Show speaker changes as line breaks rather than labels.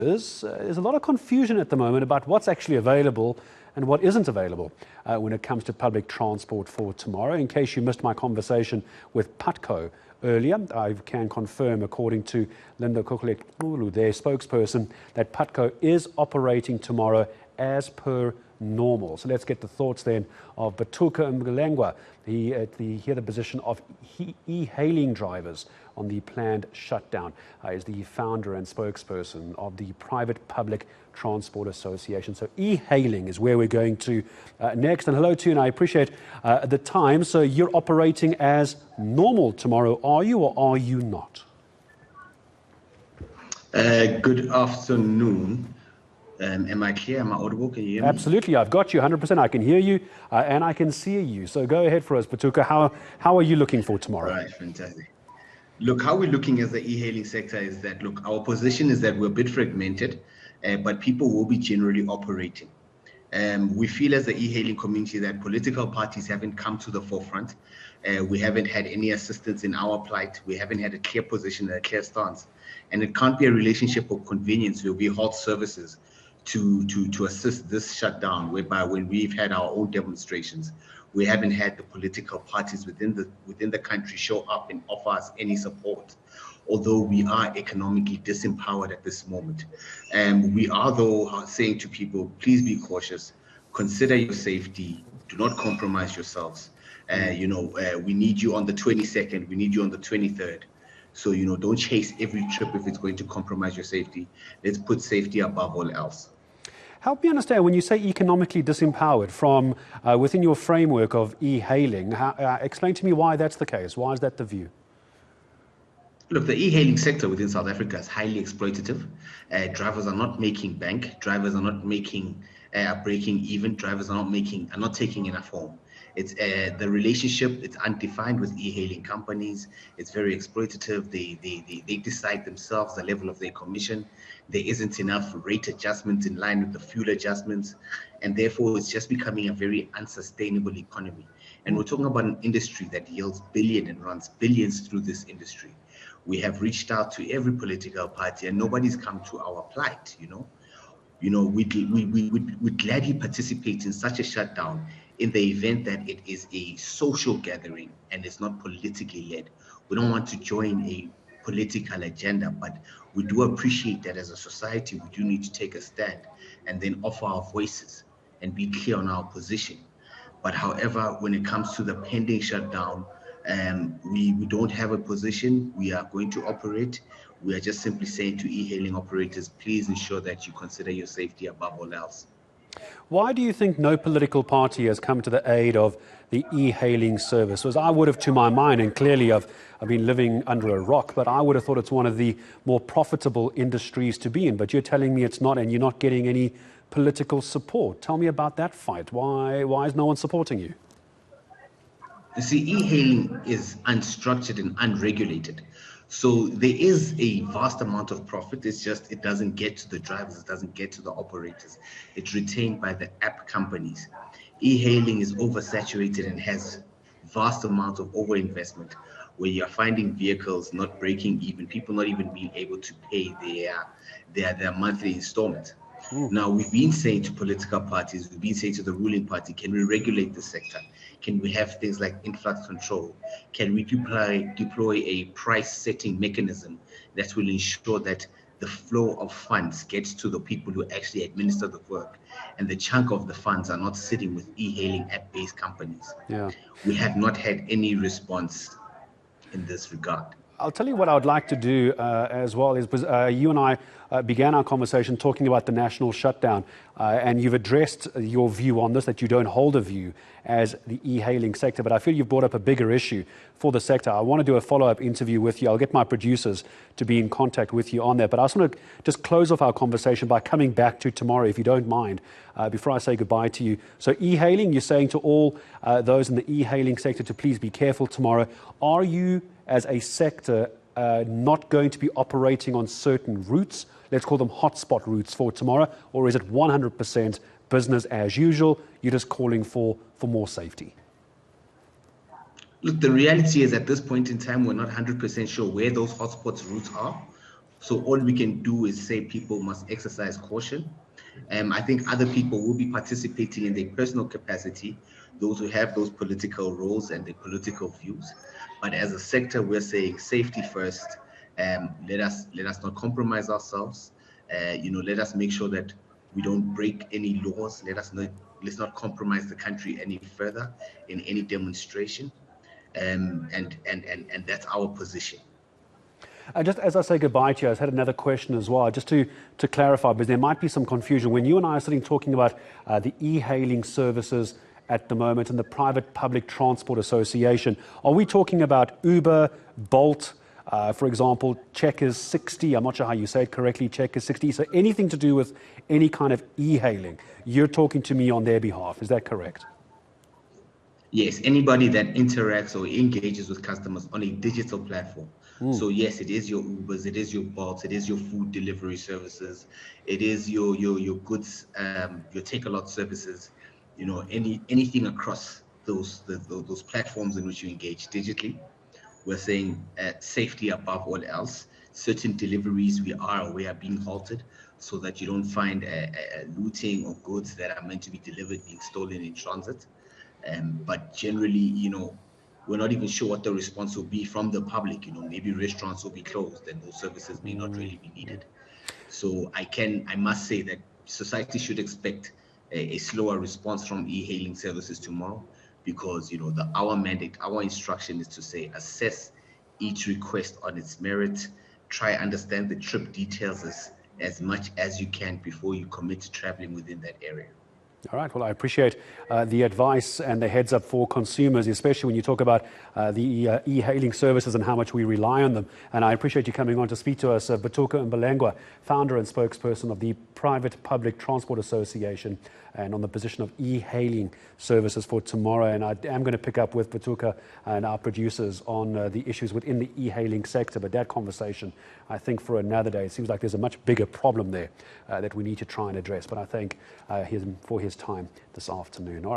There's a lot of confusion at the moment about what's actually available and what isn't available when it comes to public transport for tomorrow. In case you missed my conversation with Vhatuka earlier, I can confirm, according to Linda Kukulekulu, their spokesperson, that Vhatuka is operating tomorrow as per normal. So let's get the thoughts then of Vhatuka Mbelengwa, the position of e-hailing drivers on the planned shutdown. Is the founder and spokesperson of the Private Public Transport Association. So e-hailing is where we're going to next. And hello to you, and I appreciate the time. So you're operating as normal tomorrow, are you, or are you not?
Good afternoon. Am I clear? Am I audible? Can you hear me?
Absolutely. I've got you 100%. I can hear you and I can see you. So go ahead for us, Vhatuka. How are you looking for tomorrow?
Right, fantastic. Look, how we're looking as the e-hailing sector is that, look, our position is that we're a bit fragmented, but people will be generally operating. We feel as the e-hailing community that political parties haven't come to the forefront. We haven't had any assistance in our plight. We haven't had a clear position and a clear stance. And it can't be a relationship of convenience where we halt services to assist this shutdown, whereby when we've had our own demonstrations, we haven't had the political parties within the country show up and offer us any support, although we are economically disempowered at this moment. We are, though, saying to people, please be cautious, consider your safety, do not compromise yourselves. We need you on the 22nd, we need you on the 23rd. So, don't chase every trip if it's going to compromise your safety. Let's put safety above all else.
Help me understand, when you say economically disempowered from within your framework of e-hailing, explain to me why that's the case. Why is that the view?
Look, the e-hailing sector within South Africa is highly exploitative. Drivers are not making bank. Drivers are not making breaking even. Drivers are not taking enough home. It's the relationship. It's undefined with e-hailing companies. It's very exploitative. They decide themselves the level of their commission. There isn't enough rate adjustments in line with the fuel adjustments, and therefore it's just becoming a very unsustainable economy. And we're talking about an industry that yields billions and runs billions through this industry. We have reached out to every political party, and nobody's come to our plight. We'd gladly participate in such a shutdown in the event that it is a social gathering and it's not politically led. We don't want to join a political agenda, but we do appreciate that as a society, we do need to take a stand and then offer our voices and be clear on our position. But however, when it comes to the pending shutdown, we don't have a position. We are going to operate. We are just simply saying to e-hailing operators, please ensure that you consider your safety above all else.
Why do you think no political party has come to the aid of the e-hailing service? As I would have, to my mind, and clearly I've been living under a rock, but I would have thought it's one of the more profitable industries to be in. But you're telling me it's not, and you're not getting any political support. Tell me about that fight. Why is no one supporting you?
You see, e-hailing is unstructured and unregulated. So there is a vast amount of profit. It's just it doesn't get to the drivers, it doesn't get to the operators. It's retained by the app companies. E-hailing is oversaturated and has vast amounts of overinvestment, where you're finding vehicles not breaking even, people not even being able to pay their monthly installment. Now, we've been saying to political parties, we've been saying to the ruling party, can we regulate the sector? Can we have things like influx control? Can we deploy a price-setting mechanism that will ensure that the flow of funds gets to the people who actually administer the work, and the chunk of the funds are not sitting with e-hailing app-based companies?
Yeah.
We have not had any response in this regard.
I'll tell you what I would like to do as well is you and I began our conversation talking about the national shutdown, and you've addressed your view on this, that you don't hold a view as the e-hailing sector, but I feel you've brought up a bigger issue for the sector. I want to do a follow-up interview with you. I'll get my producers to be in contact with you on that, but I just want to just close off our conversation by coming back to tomorrow, if you don't mind, before I say goodbye to you. So e-hailing, you're saying to all those in the e-hailing sector to please be careful tomorrow. Are you, as a sector, not going to be operating on certain routes, let's call them hotspot routes, for tomorrow, or is it 100% business as usual? You're just calling for more safety?
Look, the reality is at this point in time, we're not 100% sure where those hotspots routes are. So all we can do is say people must exercise caution. I think other people will be participating in their personal capacity, those who have those political roles and their political views. But as a sector, we're saying safety first. Let us not compromise ourselves. Let us make sure that we don't break any laws. Let's not compromise the country any further in any demonstration. And that's our position.
Just as I say goodbye to you, I had another question as well, just to clarify, because there might be some confusion. When you and I are sitting talking about the e-hailing services at the moment and the Private Public Transport Association, are we talking about Uber, Bolt, for example, Checkers 60? I'm not sure how you say it correctly, Checkers 60. So anything to do with any kind of e-hailing, you're talking to me on their behalf. Is that correct?
Yes, anybody that interacts or engages with customers on a digital platform. So yes, it is your Ubers, it is your Bolts, it is your food delivery services, it is your goods, your take-a-lot services, anything across those platforms in which you engage digitally. We're saying safety above all else. Certain deliveries we are aware are being halted so that you don't find looting or goods that are meant to be delivered being stolen in transit. But generally, we're not even sure what the response will be from the public. Maybe restaurants will be closed and those services may not really be needed. So I must say that society should expect a slower response from e-hailing services tomorrow, because our mandate, our instruction is to say assess each request on its merit, try understand the trip details as much as you can before you commit to traveling within that area.
All right. Well, I appreciate the advice and the heads up for consumers, especially when you talk about the e-hailing services and how much we rely on them. And I appreciate you coming on to speak to us. Vhatuka Mbelengwa, founder and spokesperson of the Private Public Transport Association, and on the position of e-hailing services for tomorrow. And I am going to pick up with Vhatuka and our producers on the issues within the e-hailing sector. But that conversation, I think, for another day. It seems like there's a much bigger problem there that we need to try and address. But I thank him for his time this afternoon.